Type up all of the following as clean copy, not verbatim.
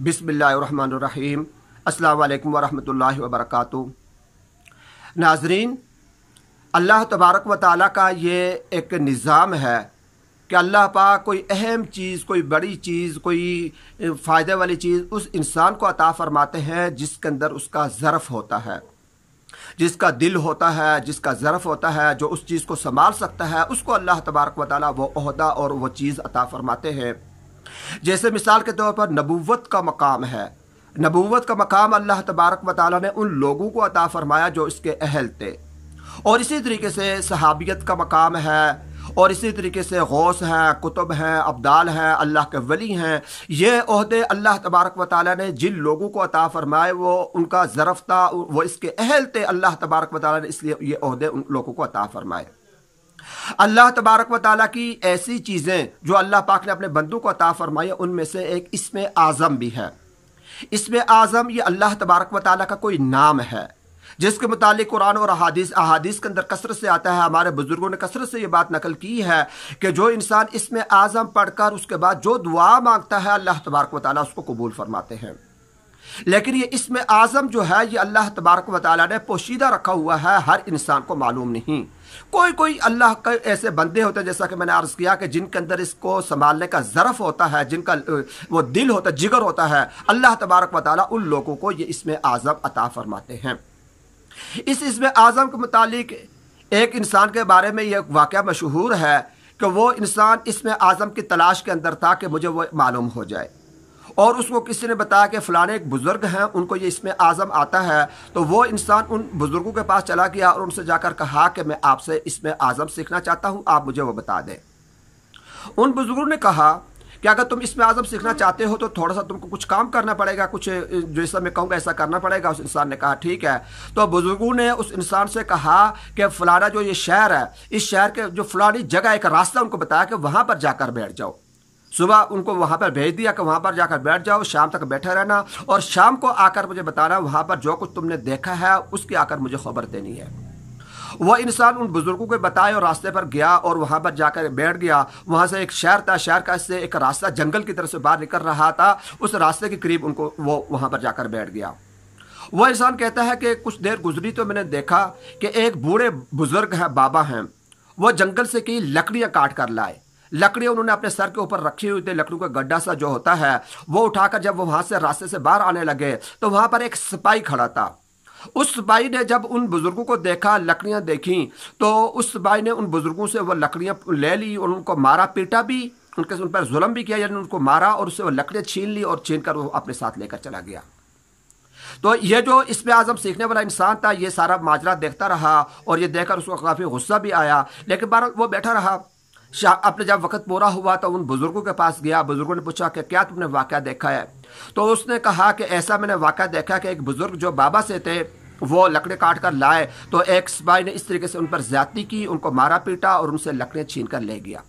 बिस्मिल्लाहिर्रहमानिर्रहीम। अस्सलाम वालेकुम वरहमतुल्लाहि वबरकातुहू। नाज़रीन, अल्लाह तबारक व तआला का ये एक निज़ाम है कि अल्लाह पाक कोई अहम चीज़, कोई बड़ी चीज़, कोई फ़ायदे वाली चीज़ उस इंसान को अता फ़रमाते हैं जिसके अंदर उसका ज़रफ़ होता है, जिसका दिल होता है, जिसका ज़रफ़ होता है, जो उस चीज़ को संभाल सकता है, उसको अल्लाह तबारक व तआला वो ओहदा और वो चीज़ अता फ़रमाते हैं। जैसे मिसाल के तौर पर नबूवत का मकाम है। नबूवत का मकाम अल्लाह तबारक व तआला ने उन लोगों को अता फ़रमाया जो इसके अहल थे, और इसी तरीके से सहाबियत का मकाम है, और इसी तरीके से गौस हैं, कुतुब हैं, अब्दाल हैं, अल्लाह के वली हैं। ये ओहदे अल्लाह तबारक व तआला ने जिन लोगों को अता फ़रमाए वो उनका ज़रफ़ था, वो इसके अहल थे। अल्लाह तबारक व तआला ने इसलिए ये ओहदे उन लोगों को अता फ़रमाए। अल्लाह तबारक व तआला की ऐसी चीज़ें जो अल्लाह पाक ने अपने बंदों को अता फ़रमाई, उनमें से एक इसमें आज़म भी है। इसमें आज़म ये अल्लाह तबारक व तआला का कोई नाम है जिसके मुतालिक कुरान और अहादीस के अंदर कसरत से आता है। हमारे बुजुर्गों ने कसरत से ये बात नकल की है कि जो इंसान इसमें आज़म पढ़कर उसके बाद जो दुआ मांगता है अल्लाह तबारक व तआला उसको कबूल फरमाते हैं। लेकिन ये इसमें आज़म जो है ये अल्लाह तबारक व तआला ने पोशीदा रखा हुआ है, हर इंसान को मालूम नहीं। कोई अल्लाह के ऐसे बंदे होते हैं, जैसा कि मैंने अर्ज़ किया, कि जिनके अंदर इसको संभालने का ज़रफ़ होता है, जिनका वो दिल होता है, जिगर होता है। अल्लाह तबारक व तआला उन लोगों को ये इसमें आज़म अता फ़रमाते हैं। इसमें आज़म के मुतालिक एक इंसान के बारे में यह वाक़या मशहूर है कि वो इंसान इसमें आज़म की तलाश के अंदर था कि मुझे वो मालूम हो जाए, और उसको किसी ने बताया कि फ़लाने एक बुज़ुर्ग हैं, उनको ये इसमें आज़म आता है। तो वो इंसान उन बुज़ुर्गों के पास चला गया और उनसे जाकर कहा कि मैं आपसे इसमें आज़म सीखना चाहता हूँ, आप मुझे वो बता दें। उन बुज़ुर्गों ने कहा कि अगर तुम इसमें आज़म सीखना चाहते हो तो थोड़ा सा तुमको कुछ काम करना पड़ेगा, कुछ जैसा मैं कहूँगा ऐसा करना पड़ेगा। उस इंसान ने कहा ठीक है। तो बुज़ुर्गों ने उस इंसान से कहा कि फ़लाना जो ये शहर है, इस शहर के जो फ़लानी जगह एक रास्ता उनको बताया कि वहाँ पर जाकर बैठ जाओ। सुबह उनको वहाँ पर भेज दिया कि वहाँ पर जाकर बैठ जाओ, शाम तक बैठे रहना, और शाम को आकर मुझे बताना वहाँ पर जो कुछ तुमने देखा है उसकी आकर मुझे खबर देनी है। वह इंसान उन बुजुर्गों को बताए और रास्ते पर गया और वहाँ पर जाकर बैठ गया। वहाँ से एक शहर था, शहर का से एक रास्ता जंगल की तरफ से बाहर निकल रहा था। उस रास्ते के करीब उनको वो वहाँ पर जाकर बैठ गया। वह इंसान कहता है कि कुछ देर गुजरी तो मैंने देखा कि एक बूढ़े बुजुर्ग हैं, बाबा हैं, वह जंगल से कई लकड़ियाँ काट कर लाए। लकड़ियाँ उन्होंने अपने सर के ऊपर रखी हुई थी। लकड़ियों का गड्ढा सा जो होता है वो उठाकर जब वो वहाँ से रास्ते से बाहर आने लगे तो वहाँ पर एक सिपाही खड़ा था। उस सिपाही ने जब उन बुजुर्गों को देखा, लकड़ियाँ देखी, तो उस सिपाही ने उन बुजुर्गों से वो लकड़ियाँ ले ली और उनको मारा पीटा भी, उन पर जुल्म भी किया, यानी उनको मारा और उससे वो लकड़ियाँ छीन ली और छीन कर वो अपने साथ लेकर चला गया। तो ये जो इसमें आज़म सीखने वाला इंसान था ये सारा माजरा देखता रहा और ये देखकर उसको काफ़ी गुस्सा भी आया, लेकिन बार वो बैठा रहा। अपने जब वक्त पूरा हुआ तो उन बुजुर्गों के पास गया। बुजुर्गों ने पूछा कि क्या तुमने वाक़या देखा है? तो उसने कहा कि ऐसा मैंने वाक़या देखा कि एक बुजुर्ग जो बाबा से थे वो लकड़े काट कर लाए, तो एक सिपाही ने इस तरीके से उन पर ज्यादती की, उनको मारा पीटा और उनसे लकड़ियाँ छीन कर ले गया।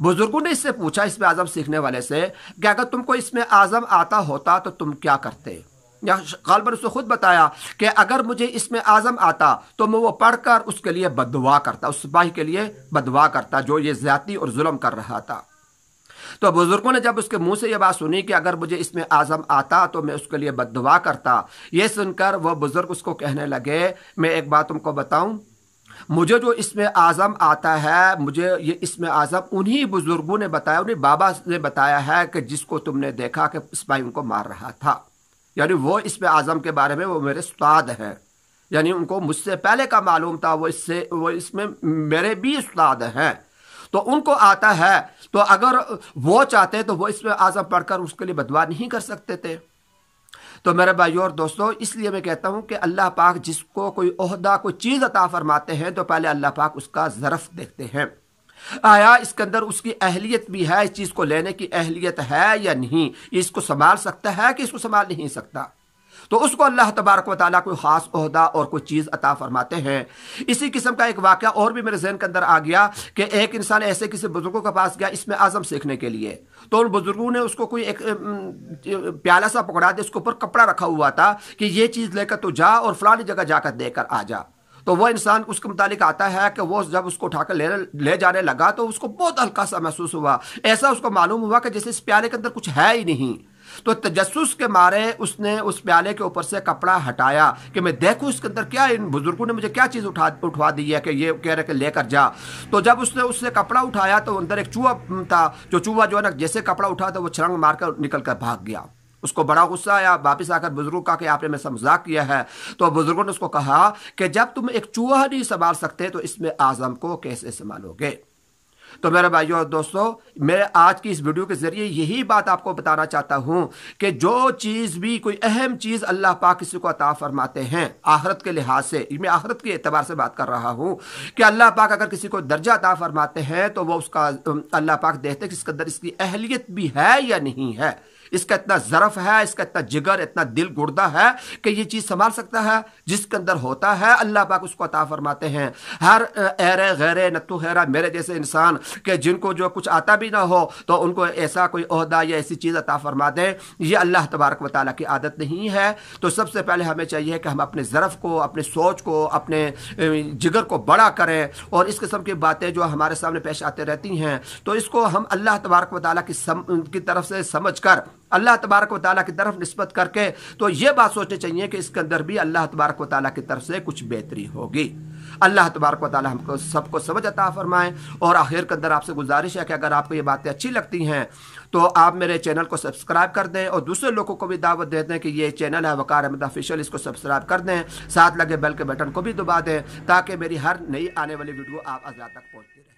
बुजुर्गों ने इससे पूछा, इसमें आज़म सीखने वाले से, कि अगर तुमको इसमें आज़म आता होता तो तुम क्या करते? या गालिबन उसने खुद बताया कि अगर मुझे इसमें आज़म आता तो मैं वो पढ़कर उसके लिए बददुआ करता, उस सिपाही के लिए बददुआ करता जो ये ज्यादती और जुल्म कर रहा था। तो बुजुर्गों ने जब उसके मुंह से ये बात सुनी कि अगर मुझे इसमें आज़म आता तो मैं उसके लिए बददुआ करता, ये सुनकर वह बुजुर्ग उसको कहने लगे, मैं एक बात तुमको बताऊं, मुझे जो इसमें आज़म आता है, मुझे ये इसमें आज़म उन्हीं बुजुर्गों ने बताया, उन्हीं बाबा ने बताया है कि जिसको तुमने देखा कि सिपाही उनको मार रहा था। यानी वो इसमें आज़म के बारे में वो मेरे उस्ताद हैं, यानी उनको मुझसे पहले का मालूम था, वो इसमें मेरे भी उस्ताद हैं, तो उनको आता है। तो अगर वो चाहते तो वो इसमें आज़म पढ़कर उसके लिए बददुआ नहीं कर सकते थे। तो मेरे भाइयों और दोस्तों, इसलिए मैं कहता हूँ कि अल्लाह पाक जिसको कोई ओहदा, कोई चीज़ अता फरमाते हैं तो पहले अल्लाह पाक उसका ज़रफ़ देखते हैं, आया इसके अंदर उसकी अहलियत भी है, इस चीज़ को लेने की अहलियत है या नहीं, इसको संभाल सकता है कि इसको संभाल नहीं सकता। तो उसको अल्लाह तबारक व तआला कोई ख़ास ओहदा और कोई चीज़ अता फरमाते हैं। इसी किस्म का एक वाक़या और भी मेरे ज़हन के अंदर आ गया कि एक इंसान ऐसे किसी बुजुर्गों के पास गया इसमें आज़म सीखने के लिए। तो उन बुजुर्गों ने उसको कोई एक प्याला सा पकड़ा दिया, उसके ऊपर कपड़ा रखा हुआ था कि ये चीज़ लेकर तो जा और फलानी जगह जाकर देकर आ जा। तो वह इंसान उसके मुतालिक आता है कि वो जब उसको उठाकर ले जाने लगा तो उसको बहुत हल्का सा महसूस हुआ। ऐसा उसको मालूम हुआ कि जैसे इस प्याले के अंदर कुछ है ही नहीं। تو तजस्सुस के मारे उसने उस प्याले के ऊपर से कपड़ा हटाया कि मैं देखूं इसके अंदर क्या, इन बुजुर्गों ने मुझे क्या चीज़ उठवा दी है कि ये कह रहे कि लेकर जा। तो जब उसने उससे कपड़ा उठाया तो अंदर एक चूहा था, जो चूहा जो है ना जैसे कपड़ा उठा तो वो छलांग मारकर निकल कर भाग गया। उसको बड़ा गुस्सा आया, वापिस आकर बुजुर्गों का कि आपने मेरे से मजाक किया है। तो बुजुर्गों ने उसको कहा कि जब तुम एक चूहा नहीं संभाल सकते तो इसमें आजम को कैसे संभालोगे। तो मेरे भाइयों और दोस्तों, मैं आज की इस वीडियो के जरिए यही बात आपको बताना चाहता हूं कि जो चीज़ भी, कोई अहम चीज़ अल्लाह पाक किसी को अता फरमाते हैं आखिरत के लिहाज से, मैं आखिरत के एतबार से बात कर रहा हूं कि अल्लाह पाक अगर किसी को दर्जा अता फरमाते हैं तो वो उसका अल्लाह पाक देखते हैं कि इसके अंदर इसकी अहलियत भी है या नहीं है, इसका इतना ज़रफ है, इसका इतना जिगर, इतना दिल गुर्दा है कि ये चीज़ संभाल सकता है। जिसके अंदर होता है अल्लाह पाक उसको अता फरमाते हैं। हर ऐरे गैरे नत्तु खैरा मेरे जैसे इंसान के जिनको जो कुछ आता भी ना हो तो उनको ऐसा कोई ओहदा या ऐसी चीज़ अता फरमा दे, ये अल्लाह तबारक व तआला की आदत नहीं है। तो सबसे पहले हमें चाहिए कि हम अपने ज़रफ को, अपने सोच को, अपने जिगर को बड़ा करें और इस किस्म की बातें जो हमारे सामने पेश आते रहती हैं तो इसको हम अल्लाह तबारक व तआला की तरफ से समझ कर, अल्लाह तबारक व तआला की तरफ निस्बत करके तो ये बात सोचनी चाहिए कि इसके अंदर भी अल्लाह तबारक व तआला की तरफ से कुछ बेहतरी होगी। अल्लाह तबारक व तआला हमको सबको समझ अता फरमाएं। और आखिर के अंदर आपसे गुजारिश है कि अगर आपको ये बातें अच्छी लगती हैं तो आप मेरे चैनल को सब्सक्राइब कर दें और दूसरे लोगों को भी दावत दे दें कि ये चैनल है वकार अहमद ऑफिशियल, इसको सब्सक्राइब कर दें, साथ लगे बेल के बटन को भी दबा दें ताकि मेरी हर नई आने वाली वीडियो आप आज़ाद तक पहुँचती रहे।